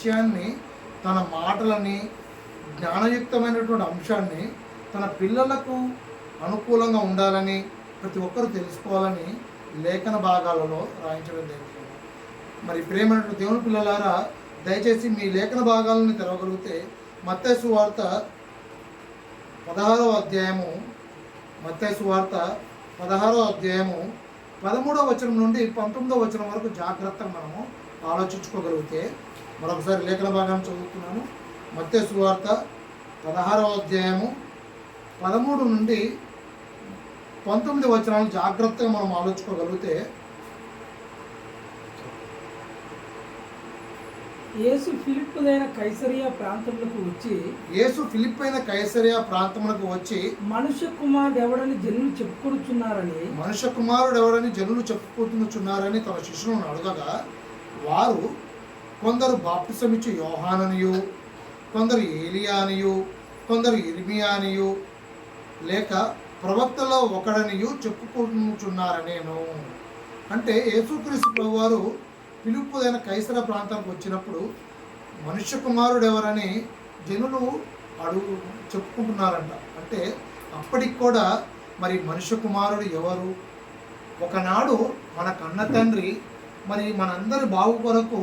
విషయాన్ని, తన మాటలని, జ్ఞానయుక్తమైనటువంటి అంశాన్ని తన పిల్లలకు అనుకూలంగా ఉండాలని, ప్రతి ఒక్కరూ తెలుసుకోవాలని లేఖన భాగాలలో రాయించడం జరిగింది. మరి ప్రేమైనటువంటి దేవుని పిల్లలారా, దయచేసి మీ లేఖన భాగాలను తెరవగలిగితే మత్తయి సువార్త 16వ అధ్యాయము, మత్తయి సువార్త 16వ అధ్యాయము 13వ వచనం నుండి 19వ వచనం వరకు జాగ్రత్తగా మనము ఆలోచించుకోగలిగితే, మరొకసారి లేఖన భాగాన్ని చదువుతున్నాను. మత్తయి సువార్త 16వ అధ్యాయము 13 నుండి 19 వచనాలు జాగ్రత్తగా మనం ఆలోచించుకోగలిగితే, యేసు ఫిలిప్పైన కైసరియా ప్రాంతములకు వచ్చి మనుష్య కుమారుడు ఎవడని జనులు చెప్పుకుంటున్నారని తన శిష్యులను అడగగా, వారు కొందరు బాప్తిసమిచ్చు యోహాననియు, కొందరు ఏలియానియు, కొందరు ఇర్మియానియు లేక ప్రవక్తలో ఒకడనియు చెప్పుకుంటున్నారనేను. అంటే యేసుక్రీస్తు ప్రభువారు ఫిలిప్పైన కైసరియా ప్రాంతానికి వచ్చినప్పుడు మనుష్య కుమారుడు ఎవరని జనులు చెప్పుకుంటున్నారంట. అంటే అప్పటికి కూడా మరి మనుష్య కుమారుడు ఎవరు? ఒకనాడు మన కన్న తండ్రి మరి మనందరి బాగు కొరకు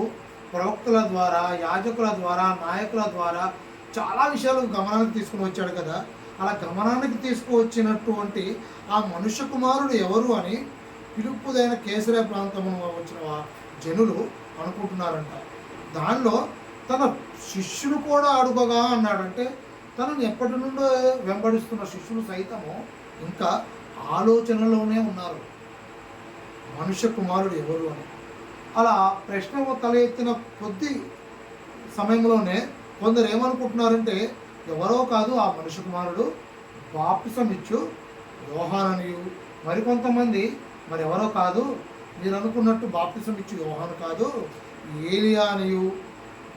ప్రవక్తల ద్వారా, యాజకుల ద్వారా, నాయకుల ద్వారా చాలా విషయాలు గమనానికి తీసుకుని వచ్చాడు కదా. అలా గమనానికి తీసుకువచ్చినటువంటి ఆ మనుష్య కుమారుడు ఎవరు అని ఫిలిప్పైన కైసరియా ప్రాంతము వచ్చిన జనులు అనుకుంటున్నారంట. దానిలో తన శిష్యులు కూడా అడుగగా అన్నాడంటే, తనను ఎప్పటి నుండో వెంబడిస్తున్న శిష్యులు సైతము ఇంకా ఆలోచనలోనే ఉన్నారు, మనుష్య కుమారుడు ఎవరు అని. అలా ప్రశ్న తల ఎత్తిన కొద్ది సమయంలోనే కొందరు ఏమనుకుంటున్నారంటే, ఎవరో కాదు ఆ మనుష్య కుమారుడు, బాప్తిసం ఇచ్చు యోహాననియు. మరికొంతమంది మరి ఎవరో కాదు, మీరు అనుకున్నట్టు బాప్తిసం ఇచ్చు యోహాను కాదు, ఏలియా అనియు.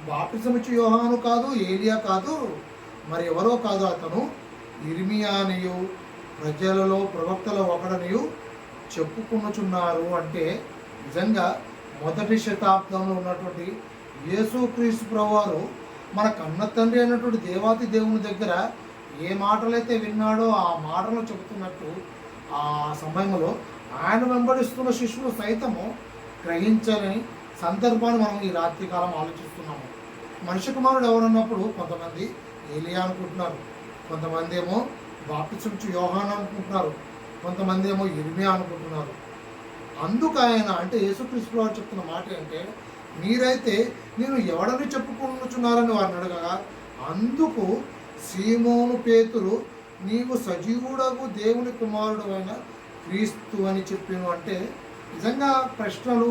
బాప్తిసం ఇచ్చు యోహాను కాదు, ఏలియా కాదు, మరి ఎవరో కాదు, అతను ఇర్మియా అనియు, ప్రజలలో ప్రవక్తలో ఒకడనియు చెప్పుకునుచున్నారు. అంటే నిజంగా మొదటి శతాబ్దంలో ఉన్నటువంటి యేసుక్రీస్తు ప్రభువారు మన కన్న తండ్రి అయినటువంటి దేవాతి దేవుని దగ్గర ఏ మాటలైతే విన్నాడో ఆ మాటలు చెబుతున్నట్టు ఆ సమయంలో ఆయన వెంబడిస్తున్న శిష్యులు సైతము గ్రహించని సందర్భాన్ని మనం ఈ రాత్రికాలం ఆలోచిస్తున్నాము. మనుష్య కుమారుడు ఎవరన్నప్పుడు కొంతమంది ఏలియా అనుకుంటున్నారు, కొంతమంది ఏమో బాప్తిసం ఇచ్చు యోహాను అనుకుంటున్నారు, కొంతమంది ఏమో ఇర్మియా అనుకుంటున్నారు. అందుకు ఆయన అంటే యేసుక్రీస్తు వారు చెప్తున్న మాట ఏంటంటే, మీరైతే నేను ఎవడని చెప్పుకుంటున్నారని వారిని అడగగా, అందుకు సీమోను పేతురు, నీవు సజీవుడగు దేవుని కుమారుడు అయిన క్రీస్తు అని చెప్పాను. అంటే నిజంగా ప్రశ్నలు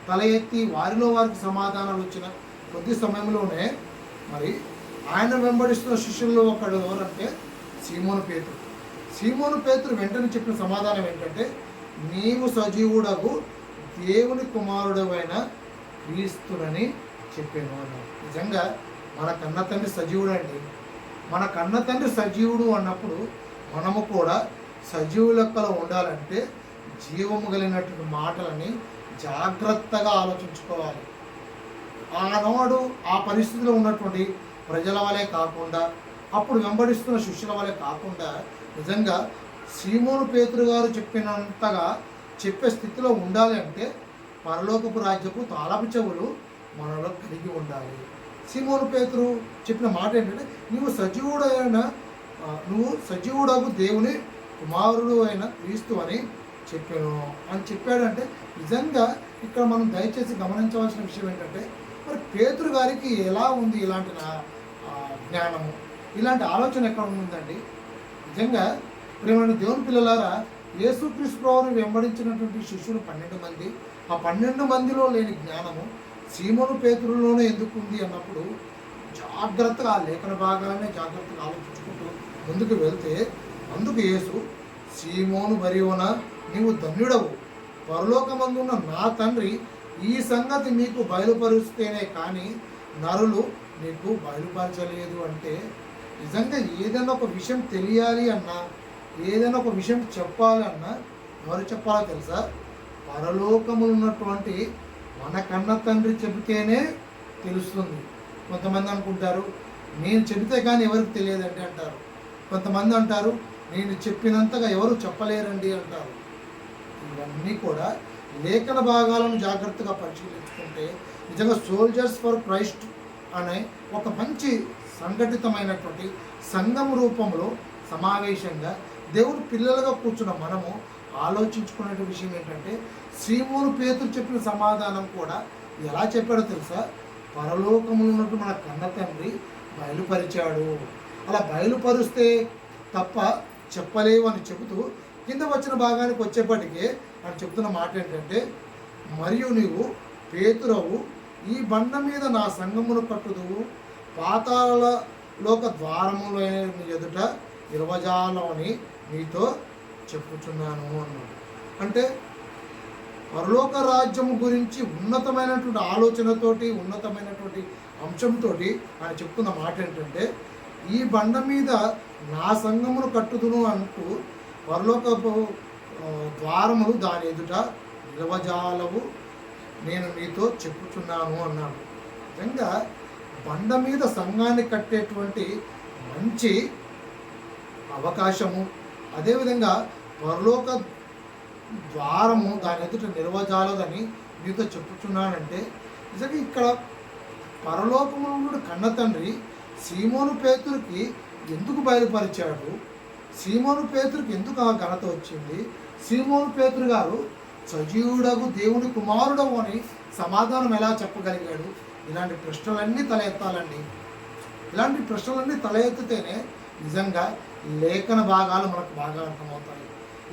తల ఎత్తి వారిలో వారికి సమాధానాలు వచ్చిన కొద్ది సమయంలోనే మరి ఆయన వెంబడిస్తున్న శిష్యుల్లో ఒకడు ఎవరంటే సీమోను పేతురు. సీమోను పేతురు వెంటనే చెప్పిన సమాధానం ఏంటంటే, నీవు సజీవుడగు దేవుని కుమారుడైన క్రీస్తునని చెప్పాను అన్నాడు. నిజంగా మన కన్న తండ్రి సజీవుడు అండి. మన కన్న తండ్రి సజీవుడు అన్నప్పుడు మనము కూడా సజీవు లెక్కలో ఉండాలంటే జీవము కలిగినటువంటి మాటలని జాగ్రత్తగా ఆలోచించుకోవాలి. ఆనాడు ఆ పరిస్థితిలో ఉన్నటువంటి ప్రజల వలె కాకుండా, అప్పుడు వెంబడిస్తున్న శిష్యుల వలె కాకుండా, నిజంగా సీమోను పేతురు గారు చెప్పినంతగా చెప్పే స్థితిలో ఉండాలి అంటే పరలోకపు రాజ్యపు తాళపు చెవులు మనలో కలిగి ఉండాలి. సీమోను పేతురు చెప్పిన మాట ఏంటంటే, నువ్వు సజీవుడకు దేవుని కుమారుడు అయిన క్రీస్తు అని చెప్పాను అని చెప్పాడంటే, నిజంగా ఇక్కడ మనం దయచేసి గమనించవలసిన విషయం ఏంటంటే, మరి పేతురు గారికి ఎలా ఉంది ఇలాంటి జ్ఞానము, ఇలాంటి ఆలోచన ఎక్కడ ఉందండి? నిజంగా ప్రియమైన దేవుని పిల్లలారా, యేసుక్రీస్తు ప్రభువుని వెంబడించినటువంటి శిష్యులు 12 మంది. ఆ 12 మందిలో లేని జ్ఞానము సీమోను పేతురులోనే ఎందుకు ఉంది అన్నప్పుడు జాగ్రత్తగా ఆ లేఖన భాగాన్ని జాగ్రత్తగా ఆలోచించుకుంటూ ముందుకు వెళ్తే, అందుకు యేసు, సీమోను బరియోన, నీవు ధన్యుడవు, పరలోకమందున్న నా తండ్రి ఈ సంగతి మీకు బయలుపరుస్తేనే కానీ నరులు నీకు బయలుపరచలేదు. అంటే నిజంగా ఏదైనా ఒక విషయం తెలియాలి అన్నా, ఏదైనా ఒక విషయం చెప్పాలి అన్నా ఎవరు చెప్పాలో తెలుసా? పరలోకములు ఉన్నటువంటి మన కన్న తండ్రి చెబితేనే తెలుస్తుంది. కొంతమంది అనుకుంటారు నేను చెబితే కానీ ఎవరికి తెలియదండి అంటారు. కొంతమంది అంటారు నేను చెప్పినంతగా ఎవరు చెప్పలేరండి అంటారు. ఇవన్నీ కూడా లేఖన భాగాలను జాగ్రత్తగా పరిశీలించుకుంటే నిజంగా సోల్జర్స్ ఫర్ క్రైస్ట్ అనే ఒక మంచి సంఘటితమైనటువంటి సంఘం రూపంలో సమావేశంగా దేవుని పిల్లలుగా కూర్చున్న మనము ఆలోచించుకునే విషయం ఏంటంటే, సీమోను పేతురు చెప్పిన సమాధానం కూడా ఎలా చెప్పాడో తెలుసా? పరలోకములో ఉన్నట్టు మన కన్న తండ్రి బయలుపరిచాడు. అలా బయలుపరిస్తే తప్ప చెప్పలేవు అని చెబుతూ కింద వచ్చిన భాగానికి వచ్చేప్పటికే అని చెప్తున్న మాట ఏంటంటే, మరియు నీవు పేతురవు, ఈ బండ మీద నా సంఘమును కట్టుదువు, పాతాళ లోక ద్వారముల ఎదుట నిర్వజాలమని నీతో చెప్పుచున్నాను అన్నాడు. అంటే పరలోక రాజ్యము గురించి ఉన్నతమైనటువంటి ఆలోచనతోటి, ఉన్నతమైనటువంటి అంశంతో ఆయన చెప్తున్న మాట ఏంటంటే, ఈ బండ మీద నా సంఘమును కట్టుదును అంటూ పరలోకపు ద్వారములు దాని ఎదుట నిలవజాలవు నేను నీతో చెప్పుచున్నాను అన్నాడు. నిజంగా బండ మీద సంఘాన్ని కట్టేటువంటి మంచి అవకాశము, అదేవిధంగా పరలోక ద్వారము దాని ఎదుట నిర్వజాలదని నీతో చెప్పుచున్నానంటే, నిజంగా ఇక్కడ పరలోకమునుడు కన్న తండ్రి సీమోను పేతురుకి ఎందుకు బయలుపరిచాడు? సీమోను పేతురుకి ఎందుకు ఆ ఘనత వచ్చింది? సీమోను పేతురు గారు సజీవుడగు దేవుని కుమారుడవు అని సమాధానం ఎలా చెప్పగలిగాడు? ఇలాంటి ప్రశ్నలన్నీ తల ఎత్తాలండి. ఇలాంటి ప్రశ్నలన్నీ తల ఎత్తితేనే నిజంగా లేఖన భాగాలు మనకు బాగా అర్థమవుతాయి.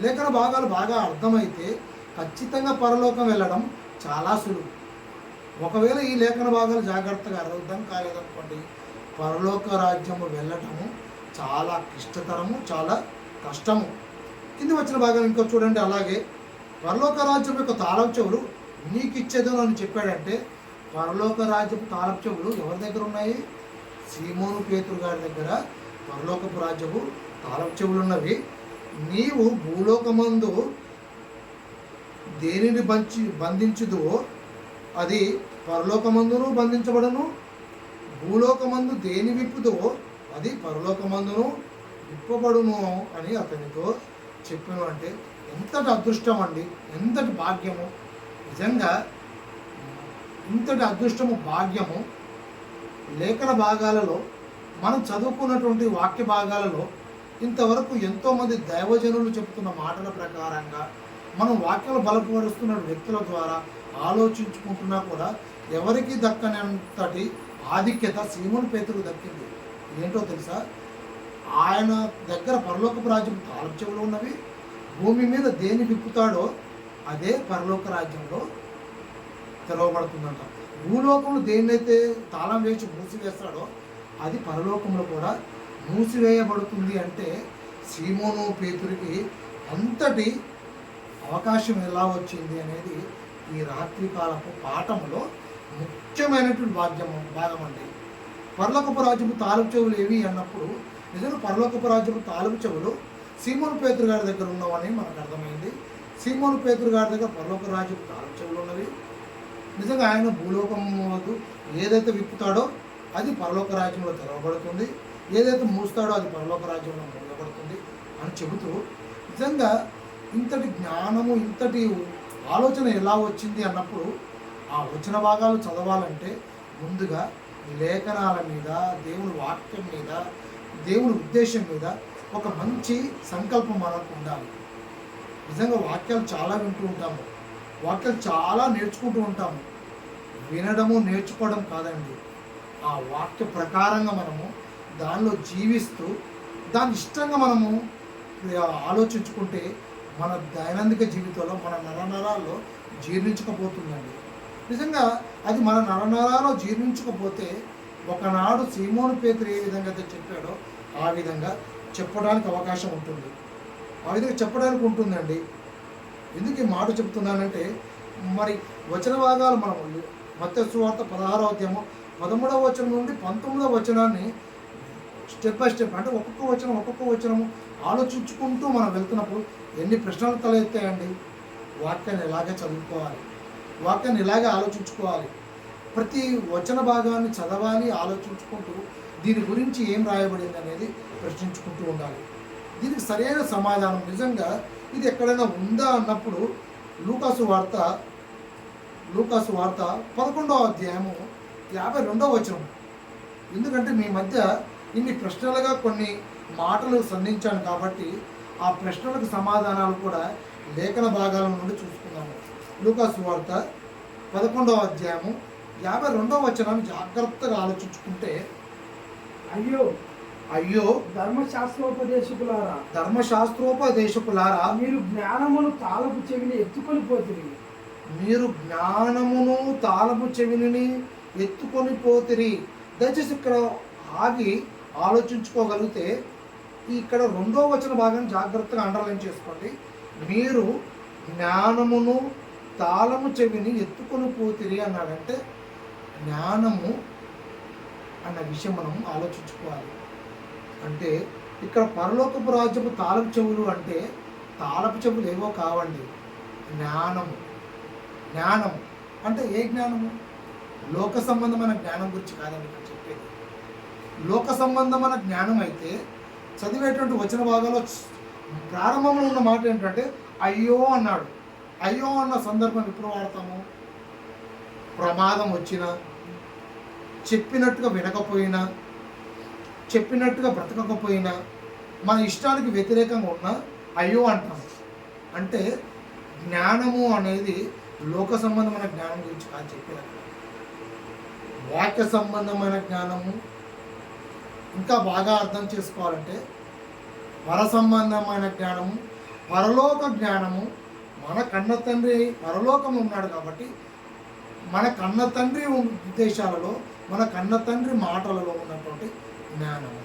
లేఖన భాగాలు బాగా అర్థమైతే ఖచ్చితంగా పరలోకం వెళ్ళడం చాలా సులువు. ఒకవేళ ఈ లేఖన భాగాలు జాగ్రత్తగా అర్థం కాలేదనుకోండి, పరలోక రాజ్యము వెళ్ళటము చాలా క్లిష్టతరము, చాలా కష్టము. కింద వచ్చిన భాగాలు ఇంకో చూడండి. అలాగే పరలోక రాజ్యం యొక్క తాళం చెవులు నీకు ఇచ్చేదని అని చెప్పాడంటే, పరలోక రాజ్యపు తాళం చెవులు ఎవరి దగ్గర ఉన్నాయి? సీమోను పేతురు గారి దగ్గర పరలోకపు రాజ్యపు తాళం చెవులు ఉన్నవి. నీవు భూలోకమందు దేనిని బంధించుదువో అది పరలోకమందును బంధించబడను, భూలోకమందు దేని విప్పుదువో అది పరలోకమందును విప్పబడును అని అతనితో చెప్పాను. అంటే ఎంతటి అదృష్టం అండి, ఎంతటి భాగ్యము! నిజంగా ఇంతటి అదృష్టము, భాగ్యము లేఖన భాగాలలో మనం చదువుకున్నటువంటి వాక్య భాగాలలో ఇంతవరకు ఎంతోమంది దైవజనులు చెప్తున్న మాటల ప్రకారంగా మనం వాక్యాలు బలపరుస్తున్న వ్యక్తుల ద్వారా ఆలోచించుకుంటున్నా కూడా ఎవరికి దక్కనంతటి ఆధిక్యత సీమోను పేతురుకు దక్కింది. ఏంటో తెలుసా? ఆయన దగ్గర పరలోకపు రాజ్యం తాళం చెవులు ఉన్నవి. భూమి మీద దేని విప్పుతాడో అదే పరలోక రాజ్యంలో తెరవబడుతుందంట. భూలోకంలో దేన్నైతే తాళం వేసి మూసివేస్తాడో అది పరలోకంలో కూడా మూసివేయబడుతుంది. అంటే సీమోను పేతురికి అంతటి అవకాశం ఎలా వచ్చింది అనేది ఈ రాత్రికాలపు పాఠంలో ముఖ్యమైనటువంటి భాగం అండి. పరలోకపు రాజ్యపు తాలపు చెవులు ఏవి అన్నప్పుడు నిజంగా పరలోకపు రాజ్యపు తాలపు చెవులు సీమోను పేతురు గారి దగ్గర ఉన్నవని మనకు అర్థమైంది. సీమోను పేతురు గారి దగ్గర పరలోక రాజ్యపు తాలపు చెవులు ఉన్నవి. నిజంగా ఆయన భూలోకం ఏదైతే విప్పుతాడో అది పరలోక రాజ్యంలో తెరవబడుతుంది, ఏదైతే మూస్తాడో అది పరలోక రాజ్యంలో మూయబడుతుంది అని చెబుతూ, నిజంగా ఇంతటి జ్ఞానము, ఇంతటి ఆలోచన ఎలా వచ్చింది అన్నప్పుడు ఆ వచన భాగాలు చదవాలంటే ముందుగా లేఖనాల మీద, దేవుని వాక్యం మీద, దేవుని ఉద్దేశం మీద ఒక మంచి సంకల్పం మనకు ఉండాలి. నిజంగా వాక్యాలు చాలా వింటూ ఉంటాము, వాక్యాలు చాలా నేర్చుకుంటూ ఉంటాము. వినడము నేర్చుకోవడం కాదండి, ఆ వాక్య ప్రకారంగా మనము దానిలో జీవిస్తూ దాని ఇష్టంగా మనము ఆలోచించుకుంటే మన దైనందిక జీవితంలో మన నరనరాల్లో జీర్ణించకపోతుందండి. నిజంగా అది మన నరనరాల్లో జీర్ణించకపోతే ఒకనాడు సీమోను పేతురు ఏ విధంగా అయితే చెప్పాడో ఆ విధంగా చెప్పడానికి అవకాశం ఉంటుంది, ఆ విధంగా చెప్పడానికి ఉంటుందండి. ఎందుకు ఈ మాట చెప్తున్నానంటే, మరి వచన భాగాలు మనం మత్తయి సువార్త 16వ అధ్యాయము 13వ వచనం నుండి 19వ వచనాన్ని స్టెప్ బై స్టెప్, అంటే ఒక్కొక్క వచనము ఆలోచించుకుంటూ మనం వెళ్తున్నప్పుడు ఎన్ని ప్రశ్నలు తలెత్తాయండి. వాక్యాన్ని ఇలాగే చదువుకోవాలి, వాక్యాన్ని ఇలాగే ఆలోచించుకోవాలి. ప్రతి వచన భాగాన్ని చదవాలి, ఆలోచించుకుంటూ దీని గురించి ఏం రాయబడింది అనేది ప్రశ్నించుకుంటూ ఉండాలి. దీనికి సరైన సమాధానం నిజంగా ఇది ఎక్కడైనా ఉందా అన్నప్పుడు లూకాసు వార్త 11వ అధ్యాయము 52వ వచనం. ఎందుకంటే మీ మధ్య ఇన్ని ప్రశ్నలుగా కొన్ని మాటలు సంధించాను కాబట్టి ఆ ప్రశ్నలకు సమాధానాలు కూడా లేఖన భాగాల నుండి చూసుకున్నాము. లూకాసు వార్త 11వ అధ్యాయము 52వ వచనాన్ని జాగ్రత్తగా ఆలోచించుకుంటే, అయ్యో అయ్యో ధర్మశాస్త్రోపదేశకులారా మీరు జ్ఞానమును తాళపు చెవిని ఎత్తుకొని పోతిరి. దయచేసి ఇక్కడ ఆగి ఆలోచించుకోగలిగితే ఇక్కడ 2వ వచన భాగాన్ని జాగ్రత్తగా అండర్లైన్ చేసుకోండి. మీరు జ్ఞానమును తాళము చెవిని ఎత్తుకొని పోతిరి అన్నాడంటే జ్ఞానము అన్న విషయం మనం ఆలోచించుకోవాలి. అంటే ఇక్కడ పరలోకపు రాజ్యపు తాళపు చెవులు అంటే తాళపు చెవులు ఏవో కావండి, జ్ఞానము. జ్ఞానము అంటే ఏ జ్ఞానము? లోక సంబంధమైన జ్ఞానం గురించి కాదండి ఇక్కడ చెప్పేది. లోక సంబంధమైన జ్ఞానం అయితే చదివేటువంటి వచన భాగాల్లో ప్రారంభంలో ఉన్న మాట ఏంటంటే అయ్యో అన్నాడు. అయ్యో అన్న సందర్భం ఎప్పుడు వాడతాము? ప్రమాదం వచ్చినా, చెప్పినట్టుగా వినకపోయినా, చెప్పినట్టుగా బ్రతకకపోయినా, మన ఇష్టానికి వ్యతిరేకంగా ఉన్నా అయ్యో అంటాం. అంటే జ్ఞానము అనేది లోక సంబంధమైన జ్ఞానం గురించి కాదు చెప్పేది. వాక్య సంబంధమైన జ్ఞానము, ఇంకా బాగా అర్థం చేసుకోవాలంటే పర సంబంధమైన జ్ఞానము, పరలోక జ్ఞానము. మన కన్న తండ్రి పరలోకంలో ఉన్నాడు కాబట్టి మన కన్న తండ్రి ఉద్దేశాలలో, మన కన్న తండ్రి మాటలలో ఉన్నటువంటి జ్ఞానము.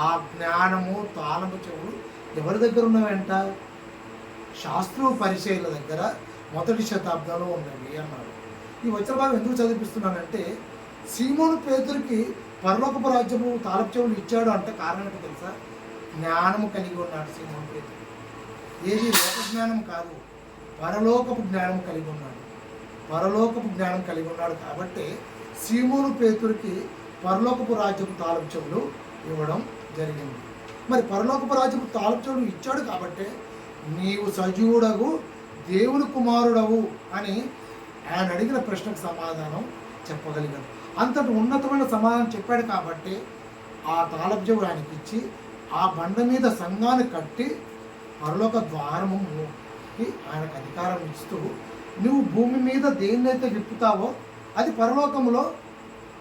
ఆ జ్ఞానము తాళము చెవులు ఎవరి దగ్గర ఉన్నవంట? శాస్త్ర పరిచయాల దగ్గర 1వ శతాబ్దంలో ఉన్నవి అన్నాడు. ఈ వచన భాగం ఎందుకు చదివిస్తున్నానంటే సీమోను పేతురికి పరలోకపు రాజ్యము తాళపు చెవులు ఇచ్చాడు అంటే కారణం ఏంటో తెలుసా? జ్ఞానము కలిగి ఉన్నాడు సీమోను పేతురు. ఏది లోక జ్ఞానం కాదు, పరలోకపు జ్ఞానం కలిగి ఉన్నాడు. పరలోకపు జ్ఞానం కలిగి ఉన్నాడు కాబట్టి సీమోను పేతురికి పరలోకపు రాజ్యపు తాళపు చెవులు ఇవ్వడం జరిగింది. మరి పరలోకపు రాజ్యపు తాళపు చెవులు ఇచ్చాడు కాబట్టి నీవు సజీవుడవు దేవుని కుమారుడవు అని ఆయన అడిగిన ప్రశ్నకు సమాధానం చెప్పగలిగాడు. అంతటి ఉన్నతమైన సమాధానం చెప్పాడు కాబట్టి ఆ తాళపు చెవులు ఆయనకి ఇచ్చి ఆ బండ మీద సంఘాన్ని కట్టి పరలోక ద్వారముకి ఆయనకు అధికారం ఇస్తూ నువ్వు భూమి మీద దేన్నైతే విప్పుతావో అది పరలోకంలో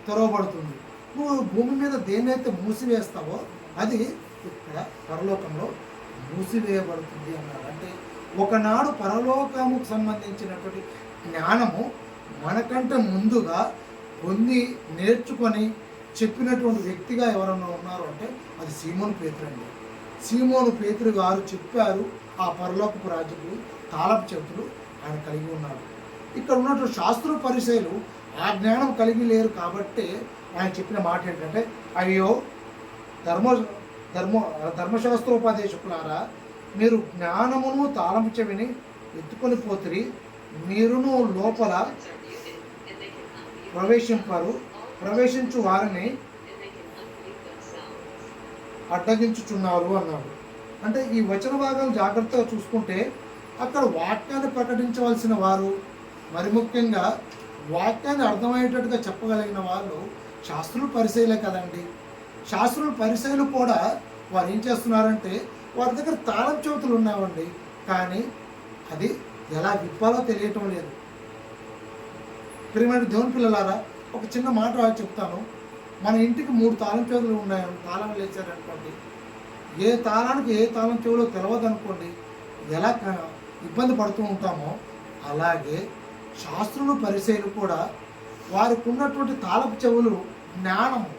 తెరవబడుతుంది, నువ్వు భూమి మీద దేన్నైతే మూసివేస్తావో అది ఇక్కడ పరలోకంలో మూసివేయబడుతుంది అన్నారు. అంటే ఒకనాడు పరలోకముకు సంబంధించినటువంటి జ్ఞానము మనకంటే ముందుగా పొంది నేర్చుకొని చెప్పినటువంటి వ్యక్తిగా ఎవరన్నా ఉన్నారు అంటే అది సీమోను పేతురు అండి. సీమోను పేతురు గారు చెప్పారు. ఆ పరలోకపు రాజ్యపు తాళపు చెవులు ఆయన కలిగి ఉన్నాడు. ఇక్కడ ఉన్నటువంటి శాస్త్ర పరిచయాలు ఆ జ్ఞానం కలిగి లేరు కాబట్టి ఆయన చెప్పిన మాట ఏంటంటే అయ్యో ధర్మశాస్త్రోపదేశకులారా మీరు జ్ఞానమును తాళము చెవిని ఎత్తుకొని పోతిరి, మీరును లోపల ప్రవేశించు వారిని అడ్డగించుచున్నారు అన్నాడు. అంటే ఈ వచన భాగాలు జాగ్రత్తగా చూసుకుంటే అక్కడ వాక్యాన్ని ప్రకటించవలసిన వారు, మరి ముఖ్యంగా వాక్యాన్ని అర్థమయ్యేటట్టుగా చెప్పగలిగిన వాళ్ళు శాస్త్రుల పరిచయలే కదండి. శాస్త్రుల పరిచయలు కూడా వారు ఏం చేస్తున్నారంటే వారి దగ్గర తాళం చెవుతులు ఉన్నాయండి, కానీ అది ఎలా విప్పాలో తెలియటం లేదు. ప్రియమైన దేవుని పిల్లలారా, ఒక చిన్న మాట చెప్తాను. మన ఇంటికి 3 తాళం చెవులు ఉన్నాయి, తాళం వేసారనుకోండి, ఏ తాళానికి ఏ తాళం చెవులో తెలియదు అనుకోండి, ఎలా ఇబ్బంది పడుతూ ఉంటామో అలాగే శాస్త్రులు పరిచయలు కూడా వారికి ఉన్నటువంటి తాళపు చెవులు జ్ఞానము,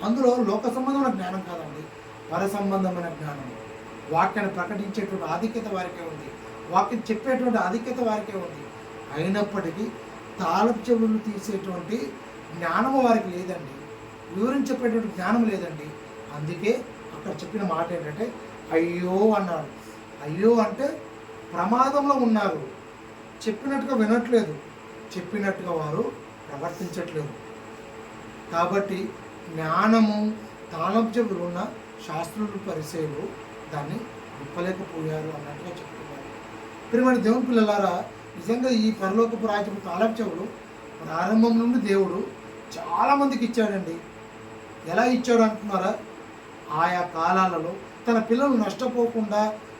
అందులో లోక సంబంధమైన జ్ఞానం కాదండి, పర సంబంధమైన జ్ఞానము. వాక్యాన్ని ప్రకటించేటువంటి ఆధిక్యత వారికే ఉంది, వాక్యం చెప్పేటువంటి ఆధిక్యత వారికే ఉంది. అయినప్పటికీ తాళపు చెవులు తీసేటువంటి జ్ఞానము వారికి లేదండి, వివరించి చెప్పేటువంటి జ్ఞానం లేదండి. అందుకే అక్కడ చెప్పిన మాట ఏంటంటే అయ్యో అన్నాడు. అయ్యో అంటే ప్రమాదంలో ఉన్నారు, చెప్పినట్టుగా వినట్లేదు, చెప్పినట్టుగా వారు ప్రవర్తించట్లేదు. కాబట్టి జ్ఞానము తాళపు చెవులు ఉన్న శాస్త్రులు పరిచయులు దాన్ని విప్పలేకపోయారు అన్నట్టుగా చెప్తున్నారు. ప్రియమైన దేవుని పిల్లలారా, నిజంగా ఈ పరలోకపు రాజ్యపు తాళపు చెవులు ప్రారంభం నుండి దేవుడు చాలామందికి ఇచ్చాడండి. ఎలా ఇచ్చాడు అంటున్నారా? ఆయా కాలాలలో తన పిల్లలు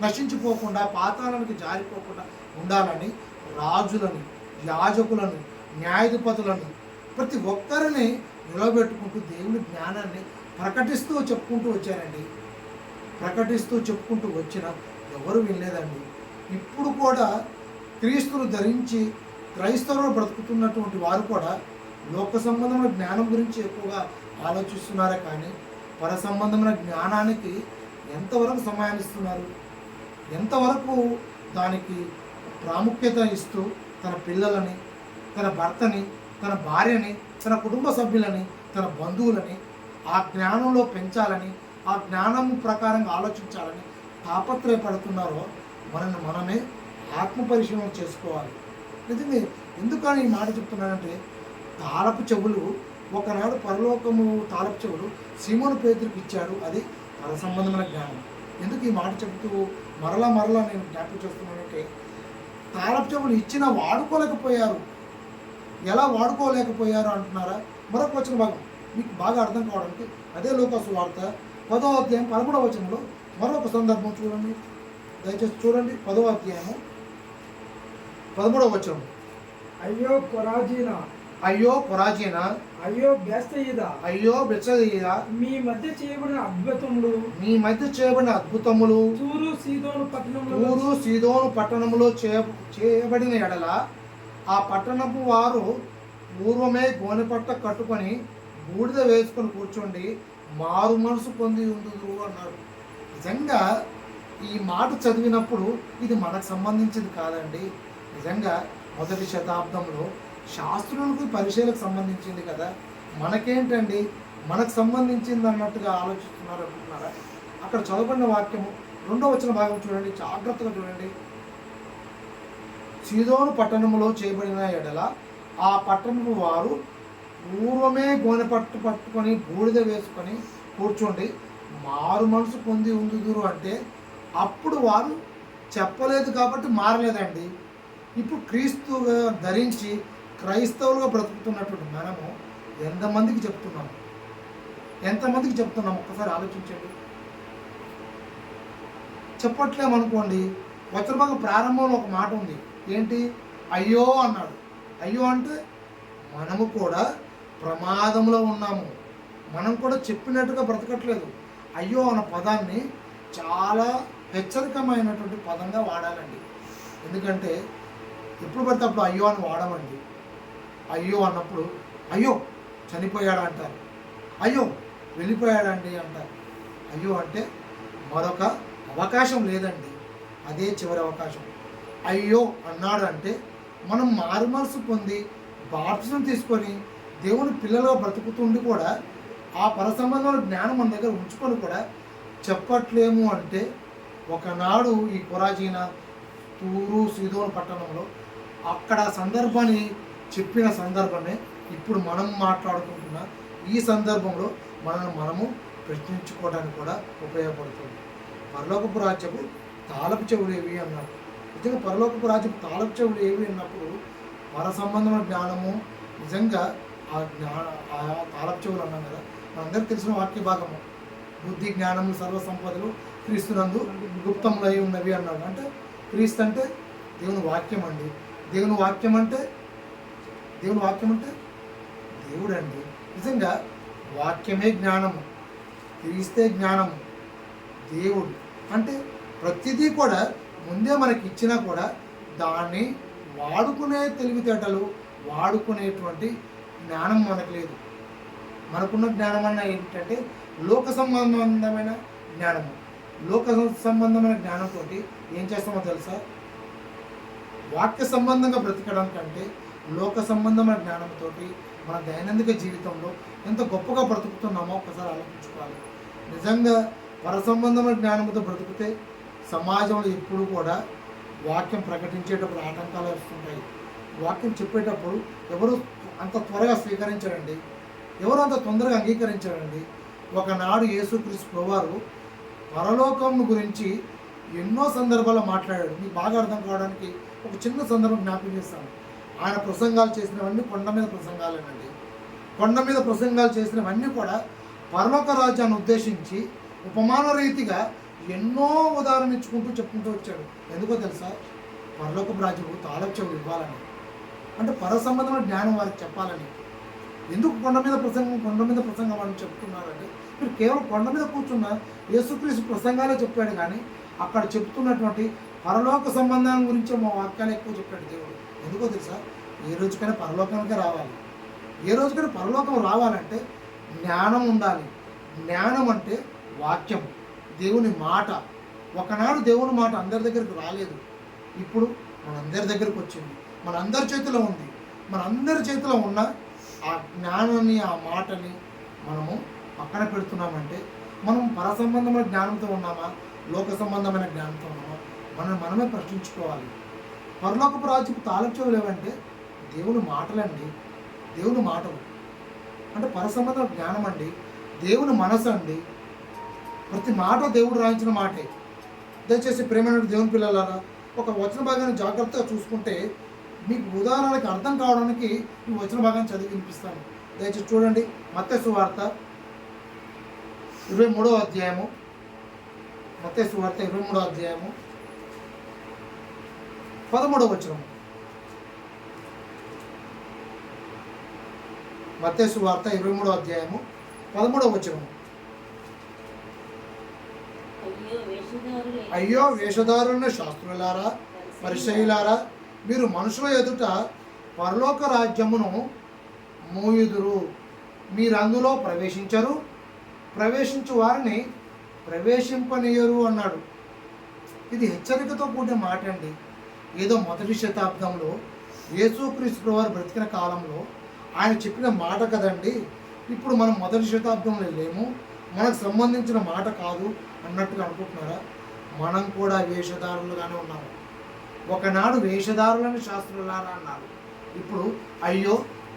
నశించిపోకుండా పాతాళానికి జారిపోకుండా ఉండాలని రాజులని, యాజకులను, న్యాయాధిపతులను ప్రతి ఒక్కరిని నిలబెట్టుకుంటూ దేవుని జ్ఞానాన్ని చెప్పుకుంటూ వచ్చారండి. చెప్పుకుంటూ వచ్చిన ఎవరు వినలేదండి. ఇప్పుడు కూడా క్రీస్తును ధరించి క్రైస్తవులు బ్రతుకుతున్నటువంటి వారు కూడా లోక సంబంధమైన జ్ఞానం గురించి ఎక్కువగా ఆలోచిస్తున్నారే కానీ పర సంబంధమైన జ్ఞానానికి ఎంతవరకు సమయాన్ని ఇస్తున్నారు? ఎంతవరకు దానికి ప్రాముఖ్యత ఇస్తూ తన పిల్లలని, తన భర్తని, తన భార్యని, తన కుటుంబ సభ్యులని, తన బంధువులని ఆ జ్ఞానంలో పెంచాలని, ఆ జ్ఞానం ప్రకారంగా ఆలోచించాలని తాపత్రయపడుతున్నారో మనమే ఆత్మ పరిశీలన చేసుకోవాలి. నిజంగా ఎందుకని ఈ మాట చెప్తున్నానంటే, తాళపు చెవులు ఒకనాడు పరలోకము తాళపు చెవులు సీమోను పేతురుకి ఇచ్చాడు. అది పర సంబంధమైన జ్ఞానం. ఎందుకు ఈ మాట చెబుతూ మరలా నేను జ్ఞాపకం చేస్తున్నానంటే, తాళపు చెవులు ఇచ్చిన వాడుకోలేకపోయారు. ఎలా వాడుకోలేకపోయారు అంటున్నారా? మరొక వచ్చిన భాగం మీకు బాగా అర్థం కావడానికి అదే లూకాసు వార్త 10వ అధ్యాయం 11వ వచనంలో మరొక సందర్భం చూడండి. దయచేసి చూడండి. 10వ అధ్యాయము 13వ వచనం. అయ్యో కొరాజీనా, అయ్యో కొరాజీనా, అయ్యో బెత్సయిదా, అయ్యో బెత్సయిదా, మీ మధ్య చేయబడిన అద్భుతములు తూరు సీదోను పట్టణములో చేయబడిన ఎడల ఆ పట్టణపు వారు పూర్వమే గోనెపట్ట కట్టుకొని బూడిద వేసుకొని కూర్చోండి, మారు మనసు పొంది ఉందురు అన్నాడు. నిజంగా ఈ మాట చదివినప్పుడు ఇది మనకు సంబంధించింది కాదండి. నిజంగా మొదటి శతాబ్దంలో శాస్త్రులకు పరిచయాలకు సంబంధించింది కదా. మనకేంటండి, మనకు సంబంధించింది అన్నట్టుగా ఆలోచిస్తున్నారు అనుకుంటున్నారా? అక్కడ చదవబడిన వాక్యము 2వ వచన భాగం చూడండి, జాగ్రత్తగా చూడండి. సీదోను పట్టణములో చేయబడిన ఎడల ఆ పట్టణము వారు పూర్వమే గోనె పట్టుకొని బూడిద వేసుకొని కూర్చోండి, మారు మనసు పొంది ఉందుదురు అంటే అప్పుడు వారు చెప్పలేదు కాబట్టి మారలేదండి. ఇప్పుడు క్రీస్తుగా ధరించి క్రైస్తవులుగా బ్రతుకుతున్నటువంటి మనము ఎంతమందికి చెప్తున్నాము ఒక్కసారి ఆలోచించండి. చెప్పట్లేమనుకోండి. వచనభాగ ప్రారంభంలో ఒక మాట ఉంది. ఏంటి? అయ్యో అన్నాడు. అయ్యో అంటే మనము కూడా ప్రమాదంలో ఉన్నాము. మనం కూడా చెప్పినట్టుగా బ్రతకట్లేదు. అయ్యో అన్న పదాన్ని చాలా హెచ్చరికమైనటువంటి పదంగా వాడాలండి. ఎందుకంటే ఎప్పుడు పడితే అప్పుడు అయ్యో అని వాడమండి. అయ్యో అన్నప్పుడు అయ్యో చనిపోయాడు అంటారు, అయ్యో వెళ్ళిపోయాడండి అంటారు. అయ్యో అంటే మరొక అవకాశం లేదండి, అదే చివరి అవకాశం. అయ్యో అన్నాడు అంటే మనం మారు మనసు పొంది బాప్తిసం తీసుకొని దేవుని పిల్లలుగా బ్రతుకుతుండి కూడా ఆ పర సంబంధమైన జ్ఞానం మన దగ్గర ఉంచుకొని కూడా చెప్పట్లేము అంటే ఒకనాడు ఈ కొరాజీన తూరు సీదోను పట్టణంలో అక్కడ సందర్భాన్ని చెప్పిన సందర్భమే ఇప్పుడు మనం మాట్లాడుకుంటున్న ఈ సందర్భంలో మనము ప్రశ్నించుకోవడానికి కూడా ఉపయోగపడుతుంది. పరలోకపు రాజ్యపు తాళపు చెవులు ఏవి అన్నారు. నిజంగా పరలోకపు రాజ్యపు తాళపు చెవులు ఏవి అన్నప్పుడు పర సంబంధమైన జ్ఞానము నిజంగా ఆ తాళపు చెవులు అన్నాం కదా. మనందరికీ తెలిసిన వాక్య భాగము బుద్ధి జ్ఞానము సర్వ సంపదలు క్రీస్తునందు గుప్తములు అయి ఉన్నవి అన్నాడు. అంటే క్రీస్తు అంటే దేవుని వాక్యం అండి. దేవుని వాక్యం అంటే దేవుడు అండి. నిజంగా వాక్యమే జ్ఞానము, క్రీస్తే జ్ఞానము. దేవుడు అంటే ప్రతిదీ కూడా ముందే మనకి ఇచ్చినా కూడా దాన్ని వాడుకునే తెలివితేటలు, వాడుకునేటువంటి జ్ఞానం మనకు లేదు. మనకున్న జ్ఞానం అన్న ఏంటంటే లోక సంబంధమైన జ్ఞానము. లోక సంబంధమైన జ్ఞానంతో ఏం చేస్తామో తెలుసా? వాక్య సంబంధంగా బ్రతకడం కంటే లోక సంబంధమైన జ్ఞానంతో మన దైనందిక జీవితంలో ఎంత గొప్పగా బ్రతుకుతున్నామో ఒకసారి ఆలోచించుకోవాలి. నిజంగా పర సంబంధమైన జ్ఞానంతో బ్రతికితే సమాజంలో ఎప్పుడు కూడా వాక్యం ప్రకటించేటప్పుడు ఆటంకాలు వస్తుంటాయి. వాక్యం చెప్పేటప్పుడు ఎవరు అంత త్వరగా స్వీకరించరండి, ఎవరు అంత తొందరగా అంగీకరించరండి. ఒకనాడు యేసుక్రీస్తు ప్రభువారు పరలోకం గురించి ఎన్నో సందర్భాల్లో మాట్లాడాడు. మీకు బాగా అర్థం కావడానికి ఒక చిన్న సందర్భం జ్ఞాపకం చేస్తాను. ఆయన ప్రసంగాలు చేసినవన్నీ కొండ మీద ప్రసంగాలేనండి. కొండ మీద ప్రసంగాలు చేసినవన్నీ కూడా పరలోక రాజ్యాన్ని ఉద్దేశించి ఉపమాన రీతిగా ఎన్నో ఉదాహరణ ఇచ్చుకుంటూ చెప్పుకుంటూ వచ్చాడు. ఎందుకో తెలుసా? పరలోకపు రాజ్యము తాళపు చెవులు ఇవ్వాలని, అంటే పర సంబంధమైన జ్ఞానం వారికి చెప్పాలని. ఎందుకు కొండ మీద ప్రసంగం అని చెప్తున్నారంటే, మీరు కేవలం కొండ మీద కూర్చున్న యేసుక్రీస్తు ప్రసంగాలే చెప్పాడు, కానీ అక్కడ చెప్తున్నటువంటి పరలోక సంబంధం గురించి మా వాక్యాలు ఎక్కువ చెప్పాడు దేవుడు. ఎందుకో తెలుసా? ఏ రోజుకైనా పరలోకానికే రావాలి. ఏ రోజుకైనా పరలోకం రావాలంటే జ్ఞానం ఉండాలి. జ్ఞానం అంటే వాక్యం, దేవుని మాట. ఒకనాడు దేవుని మాట అందరి దగ్గరికి రాలేదు, ఇప్పుడు మనందరి దగ్గరికి వచ్చింది, మనందరి చేతిలో ఉంది. మనందరి చేతిలో ఉన్న ఆ జ్ఞానాన్ని, ఆ మాటని మనము పక్కన పెడుతున్నామంటే మనం పర సంబంధమైన జ్ఞానంతో ఉన్నామా, లోక సంబంధమైన జ్ఞానంతో ఉన్నామా? మనమే ప్రశ్నించుకోవాలి. పరలోకపు రాజ్యపు తాళపు చెవులు ఏవంటే దేవుని మాటలండి. దేవుని మాటలు అంటే పర సంబంధ జ్ఞానం అండి, దేవుని మనసు అండి. ప్రతి మాట దేవుడు రాయించిన మాటే. దయచేసి ప్రేమైన దేవుని పిల్లలారా, ఒక వచన భాగాన్ని జాగ్రత్తగా చూసుకుంటే మీకు ఉదాహరణకి అర్థం కావడానికి ఈ వచన భాగాన్ని చదివి వినిపిస్తాను. దయచేసి చూడండి. మత్తయి సువార్త 23వ అధ్యాయము. మత్తయి సువార్త 23వ అధ్యాయము 13వ వచనం. మత్తయి సువార్త 23వ అధ్యాయము 13వ వచనం. అయ్యో వేషధారులైన శాస్త్రులారా, పరిసయ్యులారా, మీరు మనుషుల ఎదుట పరలోక రాజ్యమును మూయుదురు, మీరు అందులో ప్రవేశించరు, ప్రవేశించు వారిని ప్రవేశింపనీయరు అన్నాడు. ఇది హెచ్చరికతో కూడిన మాట అండి. ఏదో మొదటి శతాబ్దంలో యేసుక్రీస్తు వారు బ్రతికిన కాలంలో ఆయన చెప్పిన మాట కదండి. ఇప్పుడు మనం మొదటి శతాబ్దంలో లేము, మనకు సంబంధించిన మాట కాదు అన్నట్టుగా అనుకుంటున్నారా? మనం కూడా వేషధారులుగానే ఉన్నాము. ఒకనాడు వేషధారులైన శాస్త్రులారా అన్నారు, ఇప్పుడు అయ్యో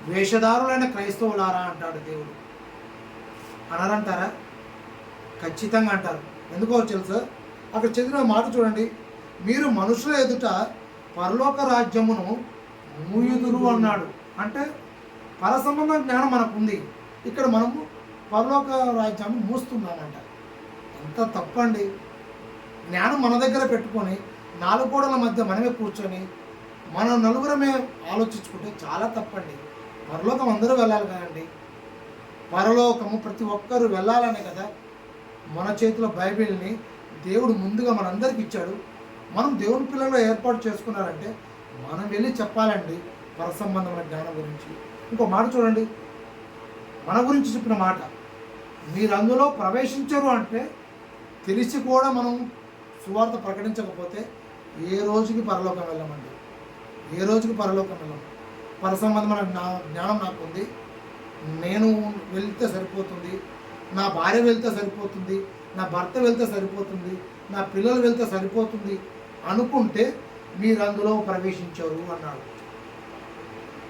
వేషధారులైన క్రైస్తవులారా అంటాడు దేవుడు. అనరంటారా? ఖచ్చితంగా అంటారు. ఎందుకో తెలుసా? అక్కడ చదివిన మాట చూడండి. మీరు మనుషుల ఎదుట పరలోక రాజ్యమును మూయుదురు అన్నాడు. అంటే పర సంబంధ జ్ఞానం మనకు ఉంది, ఇక్కడ మనము పరలోక రాజ్యాన్ని మూస్తున్నామంట. ఎంత తప్పండి! జ్ఞానం మన దగ్గర పెట్టుకొని 4 గోడల మధ్య మనమే కూర్చొని మనం నలుగురమే ఆలోచించుకుంటే చాలా తప్పండి. పరలోకం అందరూ వెళ్ళాలి కదండి. పరలోకము ప్రతి ఒక్కరూ వెళ్ళాలనే కదా మన చేతిలో బైబిల్ని దేవుడు ముందుగా మనందరికి ఇచ్చాడు. మనం దేవుని పిల్లలు ఏర్పాటు చేసుకున్నారంటే మనం వెళ్ళి చెప్పాలండి పర సంబంధమైన జ్ఞానం గురించి. ఇంకో మాట చూడండి, మన గురించి చెప్పిన మాట, మీరు అందులో ప్రవేశించరు అంటే తెలిసి కూడా మనం సువార్త ప్రకటించకపోతే ఏ రోజుకి పరలోకం వెళ్ళమండి, ఏ రోజుకి పరలోకం వెళ్ళము. పర సంబంధమైన జ్ఞానం నాకు ఉంది, నేను వెళ్తే సరిపోతుంది, నా భార్య వెళ్తే సరిపోతుంది, నా భర్త వెళ్తే సరిపోతుంది, నా పిల్లలు వెళ్తే సరిపోతుంది అనుకుంటే మీరు అందులో ప్రవేశించరు అన్నాడు.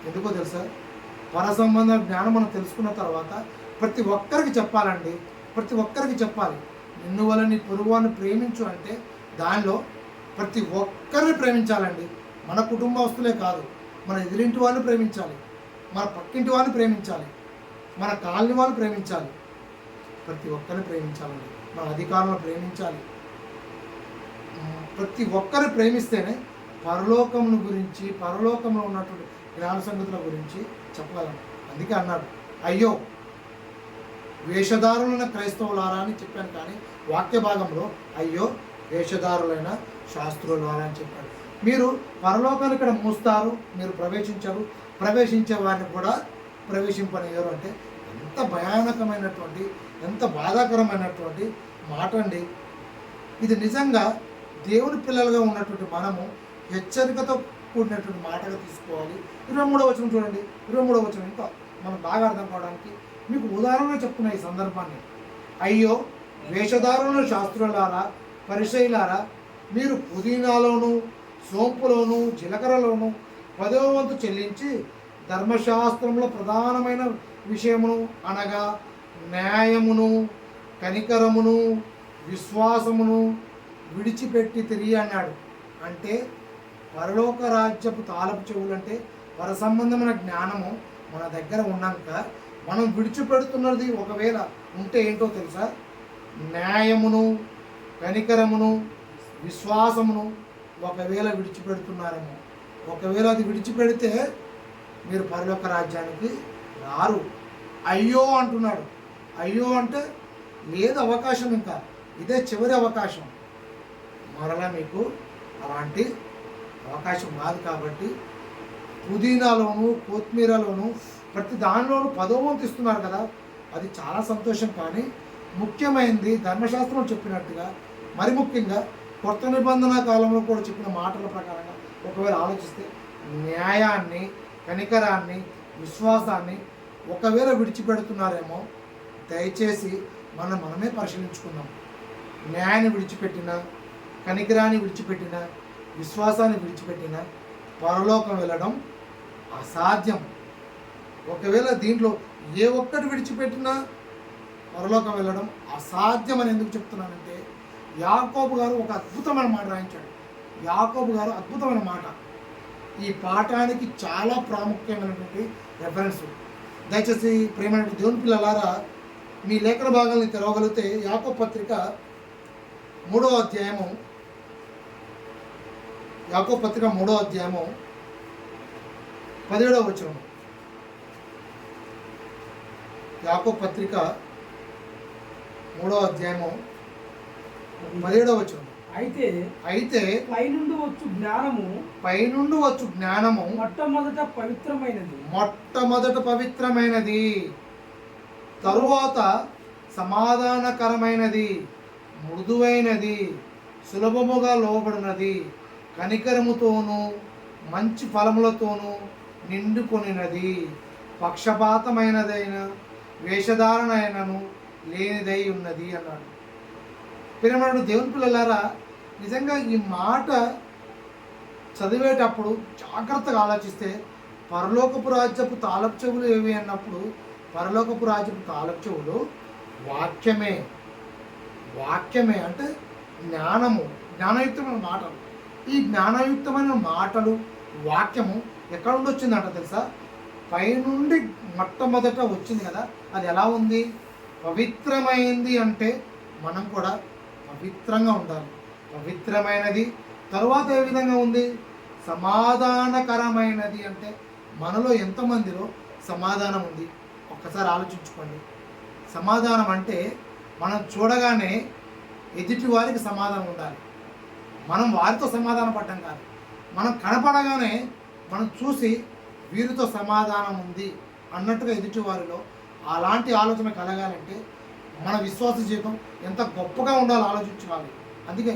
ఎందుకో తెలుసా? పర సంబంధ జ్ఞానం మనం తెలుసుకున్న తర్వాత ప్రతి ఒక్కరికి చెప్పాలండి, ప్రతి ఒక్కరికి చెప్పాలి. నిన్ను వల్ల నీ పొరుగువాన్ని ప్రేమించు అంటే దానిలో ప్రతి ఒక్కరిని ప్రేమించాలండి. మన కుటుంబస్తులే కాదు, మన ఎదురింటి వాళ్ళని ప్రేమించాలి, మన పక్కింటి వాళ్ళని ప్రేమించాలి, మన కాలనీ వాళ్ళు ప్రేమించాలి, ప్రతి ఒక్కరిని ప్రేమించాలండి. మన అధికారులను ప్రేమించాలి. ప్రతి ఒక్కరిని ప్రేమిస్తేనే పరలోకమును గురించి, పరలోకంలో ఉన్నటువంటి జ్ఞాన సంగతుల గురించి చెప్పగలం. అందుకే అన్నాడు, అయ్యో వేషధారులైన క్రైస్తవులారా అని చెప్పాను, కానీ వాక్య భాగంలో అయ్యో వేషధారులైన శాస్త్రులారా అని చెప్పాడు. మీరు పరలోకాన్ని ఇక్కడ మూస్తారు, మీరు ప్రవేశించరు, ప్రవేశించే వారిని కూడా ప్రవేశింపనియరు అంటే ఎంత భయానకమైనటువంటి, ఎంత బాధాకరమైనటువంటి మాట అండి. ఇది నిజంగా దేవుని పిల్లలుగా ఉన్నటువంటి మనము హెచ్చరికతో కూడినటువంటి మాటగా తీసుకోవాలి. 23వ వచనం చూడండి. 23వ వచనం ఇంకా మనం బాగా అర్థం కావడానికి మీకు ఉదాహరణ చెప్తున్న ఈ సందర్భాన్ని. అయ్యో వేషధారుల శాస్త్రులారా, పరిసయ్యులారా, మీరు పుదీనాలోను, సోంపులోను, జీలకర్రలోను 10వ వంతు చెల్లించి ధర్మశాస్త్రంలో ప్రధానమైన విషయమును అనగా న్యాయమును, కనికరమును, విశ్వాసమును విడిచిపెట్టి తిరిగి అన్నాడు. అంటే పరలోక రాజ్యపు తాళపు చెవులు అంటే పర సంబంధమైన జ్ఞానము మన దగ్గర ఉన్నాక మనం విడిచిపెడుతున్నది ఒకవేళ ఉంటే ఏంటో తెలుసా? న్యాయమును, కనికరమును, విశ్వాసమును ఒకవేళ విడిచిపెడుతున్నారేమో. ఒకవేళ అది విడిచిపెడితే మీరు పరలోక రాజ్యానికి రారు. అయ్యో అంటున్నాడు. అయ్యో అంటే లేదు అవకాశం, ఇంకా ఇదే చివరి అవకాశం. మరలా మీకు అలాంటి అవకాశం రాదు. కాబట్టి పుదీనాలోను, కొత్తిమీరలోను ప్రతి దానిలోనూ 10వ వంతు ఇస్తున్నారు కదా, అది చాలా సంతోషం. కానీ ముఖ్యమైనది ధర్మశాస్త్రం చెప్పినట్టుగా, మరి ముఖ్యంగా కొత్త నిబంధన కాలంలో కూడా చెప్పిన మాటల ప్రకారంగా ఒకవేళ ఆలోచిస్తే న్యాయాన్ని, కనికరాన్ని, విశ్వాసాన్ని ఒకవేళ విడిచిపెడుతున్నారేమో. దయచేసి మనమే పరిశీలించుకుందాం. న్యాయాన్ని విడిచిపెట్టిన, కనికరాన్ని విడిచిపెట్టిన, విశ్వాసాన్ని విడిచిపెట్టిన పరలోకం వెళ్ళడం అసాధ్యం. ఒకవేళ దీంట్లో ఏ ఒక్కటి విడిచిపెట్టినా పరలోకం వెళ్ళడం అసాధ్యం అని ఎందుకు చెప్తున్నానంటే, యాకోబు గారు ఒక అద్భుతమైన మాట రాయించాడు. యాకోబు గారు అద్భుతమైన మాట. ఈ పాఠానికి చాలా ప్రాముఖ్యమైనటువంటి రెఫరెన్స్. దయచేసి ప్రేమైన దేవుని పిల్లలారా, మీ లేఖన భాగాల్ని తెరవగలిగితే యాకోబు పత్రిక 3వ అధ్యాయము, యాకోబు పత్రిక 3వ అధ్యాయము 17వ వచనం. యాకోబు పత్రిక 3వ అధ్యాయము 17వ వచనం. అయితే పైనుండి వచ్చు జ్ఞానము మొట్టమొదట పవిత్రమైనది, తరువాత సమాధానకరమైనది, మృదువైనది, సులభముగా లోబడినది, కనికరముతోనూ మంచి ఫలములతోనూ నిండుకొనినది, పక్షపాతమైనదైన వేషధారణ అయినను లేనిదై ఉన్నది అన్నాడు. ప్రియమైన దేవుని పిల్లలారా, నిజంగా ఈ మాట చదివేటప్పుడు జాగ్రత్తగా ఆలోచిస్తే పరలోకపు రాజ్యపు తాళపు చెవులు ఏవి అన్నప్పుడు పరలోకపు రాజ్యపు తాళపు చెవులు వాక్యమే. వాక్యమే అంటే జ్ఞానము, జ్ఞానయుక్తమైన మాటలు. ఈ జ్ఞానయుక్తమైన మాటలు, వాక్యము ఎక్కడ నుండి వచ్చిందంట తెలుసా? పైనుండి మొట్టమొదట వచ్చింది కదా. అది ఎలా ఉంది? పవిత్రమైంది. అంటే మనం కూడా పవిత్రంగా ఉండాలి. పవిత్రమైనది. తరువాత ఏ విధంగా ఉంది? సమాధానకరమైనది. అంటే మనలో ఎంతమందిలో సమాధానం ఉంది? ఒక్కసారి ఆలోచించుకోండి. సమాధానం అంటే మనం చూడగానే ఎదుటి వారికి సమాధానం ఉండాలి. మనం వారితో సమాధానం పడ్డం కాదు. మనం కనపడగానే మనం చూసి వీరితో సమాధానం ఉంది అన్నట్టుగా ఎదుటి వారిలో అలాంటి ఆలోచన కలగాలంటే మన విశ్వాస జీవితం ఎంత గొప్పగా ఉండాలో ఆలోచించాలి. అందుకే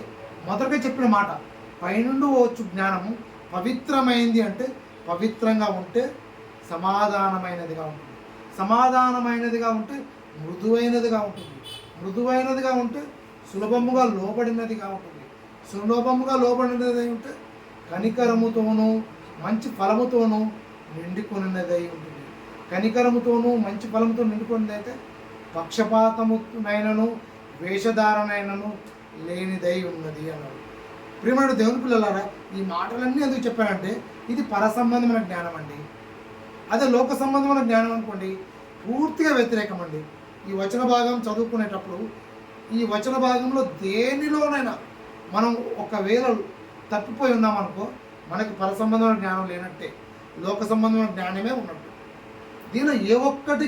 మొదటగా చెప్పిన మాట, పైనుండి వచ్చు జ్ఞానము పవిత్రమైంది. అంటే పవిత్రంగా ఉంటే సమాధానమైనదిగా ఉంటుంది. సమాధానమైనదిగా ఉంటే మృదువైనదిగా ఉంటుంది. మృదువైనదిగా ఉంటే సులభముగా లోబడినదిగా ఉంటుంది. సులభముగా లోబడినది ఉంటే కనికరముతోనూ మంచి ఫలముతోనూ నిండుకొనినదై ఉంటుంది. కనికరముతోనూ మంచి ఫలముతో నిండుకున్నది అయితే పక్షపాతమునైనను వేషధారణైనను లేనిదై ఉన్నది అన్నాడు. ప్రియమైన దేవుని పిల్లలారా, ఈ మాటలన్నీ ఎందుకు చెప్పానంటే ఇది పర సంబంధమైన జ్ఞానం అండి. అదే లోక సంబంధమైన జ్ఞానం అనుకోండి, పూర్తిగా వ్యతిరేకం అండి. ఈ వచన భాగం చదువుకునేటప్పుడు ఈ వచన భాగంలో దేనిలోనైనా మనం ఒకవేళ తప్పిపోయి ఉన్నామనుకో, మనకి పర సంబంధమైన జ్ఞానం లేనట్టే, లోక సంబంధమైన జ్ఞానమే ఉన్నట్టు. దీనిలో ఏ ఒక్కటి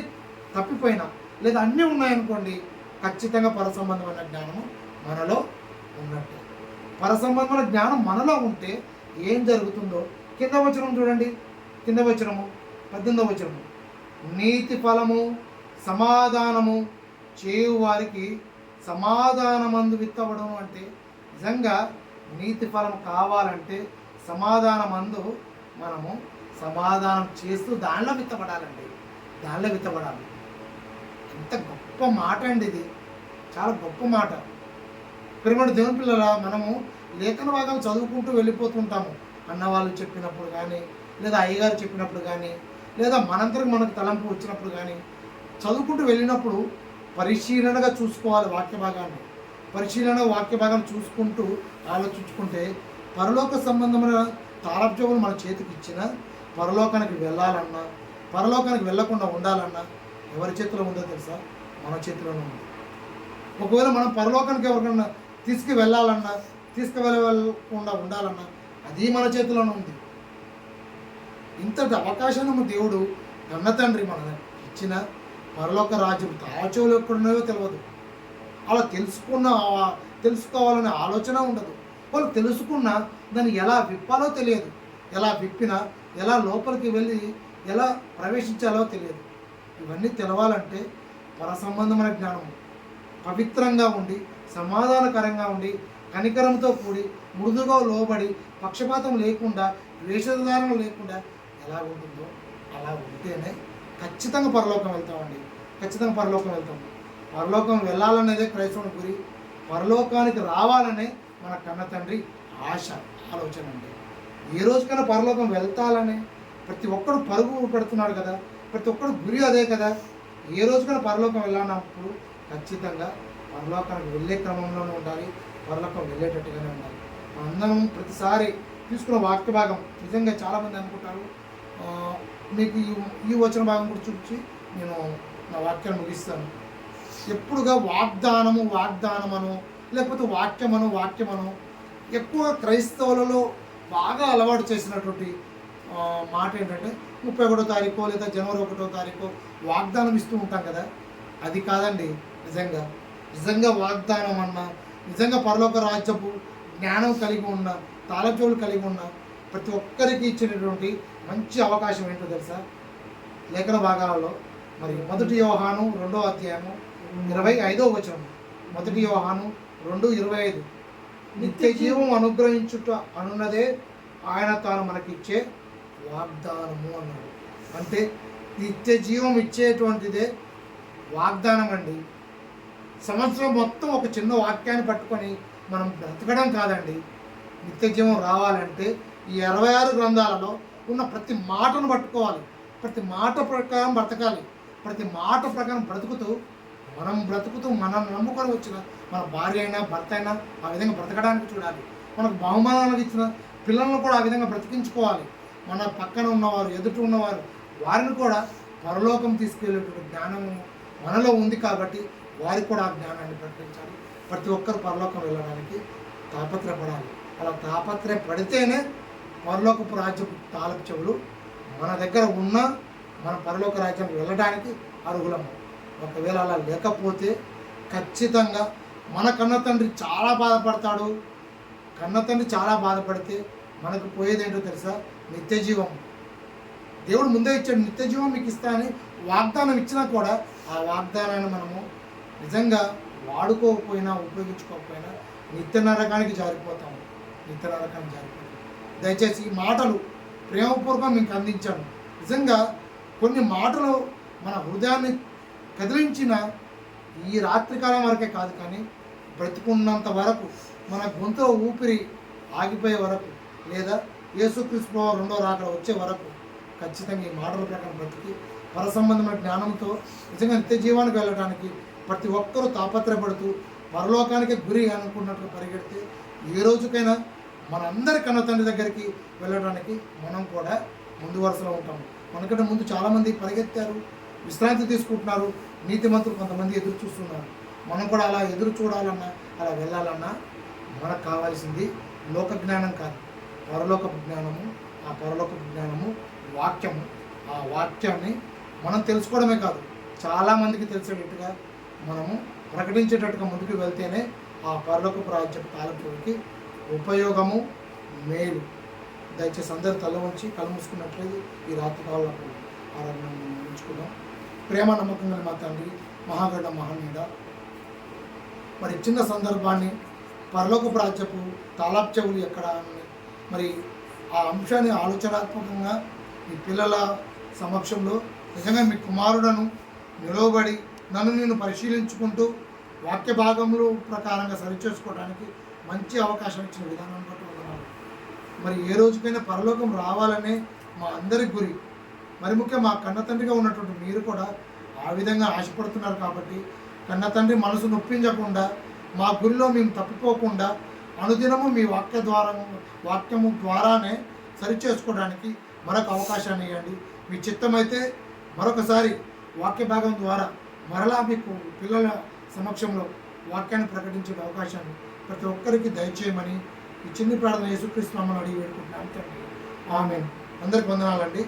తప్పిపోయినా లేదా అన్నీ ఉన్నాయనుకోండి, ఖచ్చితంగా పర సంబంధమైన జ్ఞానము మనలో ఉన్నట్టు. పర సంబంధమైన జ్ఞానం మనలో ఉంటే ఏం జరుగుతుందో కింద వచనం చూడండి. కింద వచనము 18వ వచనము, నీతి ఫలము సమాధానము చేయు వారికి సమాధానమందు విత్తవడం. అంటే నిజంగా నీతి ఫలం కావాలంటే సమాధానమందు మనము సమాధానం చేస్తూ దానిలో విత్తబడాలండి. దానిలో విత్తబడాలి. ఎంత గొప్ప మాట అండి ఇది, చాలా గొప్ప మాట. ప్రియమైన దేవుని పిల్లల, మనము లేఖన భాగాలు చదువుకుంటూ వెళ్ళిపోతుంటాము. అన్నవాళ్ళు చెప్పినప్పుడు కానీ లేదా అయ్యగారు చెప్పినప్పుడు కానీ, లేదా మనంతరం మనకు తలంపు వచ్చినప్పుడు కానీ చదువుకుంటూ వెళ్ళినప్పుడు పరిశీలనగా చూసుకోవాలి వాక్య భాగాన్ని. వాక్య భాగాన్ని చూసుకుంటూ ఆలోచించుకుంటే పరలోక సంబంధమైన తాళబ్జములు మన చేతికి ఇచ్చిన పరలోకానికి వెళ్ళాలన్నా, పరలోకానికి వెళ్ళకుండా ఉండాలన్నా ఎవరి చేతిలో ఉందో తెలుసా? మన చేతిలోనే ఉంది. ఒకవేళ మనం పరలోకానికి ఎవరికన్నా తీసుకువెళ్ళాలన్నా, తీసుకువెళ్ళకుండా ఉండాలన్నా అది మన చేతిలోనే ఉంది. ఇంతటి అవకాశాన్ని దేవుడు కన్న తండ్రి మన ఇచ్చిన పరలోక రాజ్యం తాచోలు ఎక్కడున్నాయో తెలియదు. అలా తెలుసుకోవాలనే ఆలోచన ఉండదు. వాళ్ళు తెలుసుకున్నా దాన్ని ఎలా విప్పాలో తెలియదు. ఎలా విప్పినా, ఎలా లోపలికి వెళ్ళి ఎలా ప్రవేశించాలో తెలియదు. ఇవన్నీ తెలవాలంటే పరసంబంధమైన జ్ఞానము పవిత్రంగా ఉండి, సమాధానకరంగా ఉండి, కనికరంతో కూడి, మృదుగా లోబడి, పక్షపాతం లేకుండా, వేషధారణ లేకుండా ఎలా ఉంటుందో అలా ఉంటేనే ఖచ్చితంగా పరలోకం వెళ్తామండి. ఖచ్చితంగా పరలోకం వెళ్తాం. పరలోకం వెళ్ళాలనేదే క్రైస్తవుని గురి. పరలోకానికి రావాలనే మన కన్న తండ్రి ఆశ, ఆలోచన అండి. ఏ రోజుకైనా పరలోకం వెళ్తాలనే ప్రతి ఒక్కడు పరుగు పెడుతున్నాడు కదా, ప్రతి ఒక్కడు గురి అదే కదా. ఏ రోజుకైనా పరలోకం వెళ్ళాలన్నప్పుడు ఖచ్చితంగా పరలోకానికి వెళ్ళే క్రమంలోనే ఉండాలి, పరలోకం వెళ్ళేటట్టుగానే ఉండాలి. అందరం ప్రతిసారి తీసుకున్న వాక్య భాగం నిజంగా చాలామంది అనుకుంటారు. మీకు ఈ వచన భాగం కూడా చూపించి నేను నా వాక్యాన్ని ముగిస్తాను. ఎప్పుడుగా వాగ్దానమను లేకపోతే వాక్యమను ఎక్కువ క్రైస్తవులలో బాగా అలవాటు చేసినటువంటి మాట ఏంటంటే 31వ తారీఖు లేదా జనవరి 1వ తారీఖు వాగ్దానం ఇస్తూ ఉంటాం కదా. అది కాదండి. నిజంగా వాగ్దానం అన్నా, నిజంగా పరలోక రాజ్యపు జ్ఞానం కలిగి ఉన్న, తాళచోలు కలిగి ఉన్న ప్రతి ఒక్కరికి ఇచ్చినటువంటి మంచి అవకాశం ఏంటో తెలుసా? లేఖన భాగాలలో మరి 1 యోహాను 2వ అధ్యాయము 25వ వచనం. 1 యోహాను 2:25 నిత్య జీవం అనుగ్రహించుట అనున్నదే ఆయన తాను మనకిచ్చే వాగ్దానము అన్నాడు. అంటే నిత్య జీవం ఇచ్చేటువంటిదే వాగ్దానం అండి. సంవత్సరం మొత్తం ఒక చిన్న వాక్యాన్ని పట్టుకొని మనం బ్రతకడం కాదండి. నిత్య జీవం రావాలంటే ఈ 66 గ్రంథాలలో ఉన్న ప్రతి మాటను పట్టుకోవాలి, ప్రతి మాట ప్రకారం బ్రతకాలి. ప్రతి మాట ప్రకారం బ్రతుకుతూ మనం నమ్ముకొని వచ్చిన మన భార్య అయినా భర్త అయినా ఆ విధంగా బ్రతకడానికి చూడాలి. మనకు బహుమానాలు ఇచ్చిన పిల్లలను కూడా ఆ విధంగా బ్రతికించుకోవాలి. మన పక్కన ఉన్నవారు, ఎదుట ఉన్నవారు, వారిని కూడా పరలోకం తీసుకెళ్ళేటువంటి జ్ఞానము మనలో ఉంది కాబట్టి వారికి కూడా ఆ జ్ఞానాన్ని ప్రకటించాలి. ప్రతి ఒక్కరు పరలోకం వెళ్ళడానికి తాపత్రపడాలి. అలా తాపత్రపడితేనే పరలోకపు రాజ్యపు తాళపు చెవులు మన దగ్గర ఉన్న మన పరలోక రాజ్యానికి వెళ్ళడానికి అర్హులము. ఒకవేళ అలా లేకపోతే ఖచ్చితంగా మన కన్న తండ్రి చాలా బాధపడతాడు. కన్న తండ్రి చాలా బాధపడితే మనకు పోయేదేంటో తెలుసా? నిత్య జీవం. దేవుడు ముందే ఇచ్చాడు, నిత్య జీవం మీకు ఇస్తా అని వాగ్దానం ఇచ్చినా కూడా ఆ వాగ్దానాన్ని మనము నిజంగా వాడుకోకపోయినా, ఉపయోగించుకోకపోయినా నిత్య నరకానికి జారిపోతాము. దయచేసి ఈ మాటలు ప్రేమపూర్వకం మీకు అందించాను. నిజంగా కొన్ని మాటలు మన హృదయాన్ని కదిలించిన ఈ రాత్రికాలం వరకే కాదు, కానీ బ్రతికున్నంత వరకు, మన గొంతులో ఊపిరి ఆగిపోయే వరకు, లేదా యేసుక్రీస్తు 2వ రాకడ వచ్చే వరకు ఖచ్చితంగా ఈ మాటల ప్రకారం బ్రతికి పరసంబంధమైన జ్ఞానంతో నిజంగా నిత్య జీవానికి వెళ్ళడానికి ప్రతి ఒక్కరూ తాపత్రపడుతూ పరలోకానికి గురి అనుకున్నట్లు పరిగెడితే ఏ రోజుకైనా మనందరి కన్న తండ్రి దగ్గరికి వెళ్ళడానికి మనం కూడా ముందు వరుసలో ఉంటాము. మనకంటే ముందు చాలామంది పరిగెత్తారు, విశ్రాంతి తీసుకుంటున్నారు. నీతిమంతులు కొంతమంది ఎదురు చూస్తున్నారు. మనం కూడా అలా ఎదురు చూడాలన్నా, అలా వెళ్ళాలన్నా మనకు కావాల్సింది లోక జ్ఞానం కాదు, పరలోకపు జ్ఞానము. ఆ పరలోకపు జ్ఞానము వాక్యము. ఆ వాక్యాన్ని మనం తెలుసుకోవడమే కాదు, చాలామందికి తెలిసేటట్టుగా మనము ప్రకటించేటట్టుగా ముందుకు వెళ్తేనే ఆ పరలోకపు రాజ్యపు తాళపుకి ఉపయోగము, మేలు. దయచేసి అందరూ తల ఉంచి కళ్ళు మూసుకున్నట్లయితే ఈ రాత్రి కావాలప్పుడు ఆరాధన ఉంచుకుందాం. ప్రేమ నమ్మకంగా మా తండ్రి, మహాగణ మహనీయుడ, మరి చిన్న సందర్భాన్ని పరలోకపు రాజ్యపు తాళపు చెవులు ఎక్కడ అని మరి ఆ అంశాన్ని ఆలోచనాత్మకంగా మీ పిల్లల సమక్షంలో నిజంగా మీ కుమారుడను నిలవబడి నన్ను నేను పరిశీలించుకుంటూ వాక్య భాగములు ప్రకారంగా సరిచేసుకోవడానికి మంచి అవకాశం ఇచ్చిన విధానం బట్టి ఉన్నాను. మరి ఏ రోజుకైనా పరలోకం రావాలనే మా అందరి గురి. మరి ముఖ్యం మా కన్న తండ్రిగా ఉన్నటువంటి మీరు కూడా ఆ విధంగా ఆశపడుతున్నారు కాబట్టి కన్న తండ్రి మనసు నొప్పించకుండా మా గురిలో మేము తప్పిపోకుండా అనుదినము మీ వాక్యము ద్వారానే సరిచేసుకోవడానికి మరొక అవకాశాన్ని ఇవ్వండి. మీ చిత్తమైతే మరొకసారి వాక్య భాగం ద్వారా మరలా మీకు పిల్లల సమక్షంలో వాక్యాన్ని ప్రకటించే అవకాశాన్ని ప్రతి ఒక్కరికి దయచేయమని ఈ చిన్ని ప్రార్థన యేసుక్రీస్తు నామమున అడిగి వేడుకుంటున్నాను తండ్రి. ఆమేన్. అందరికి వందనాలండి.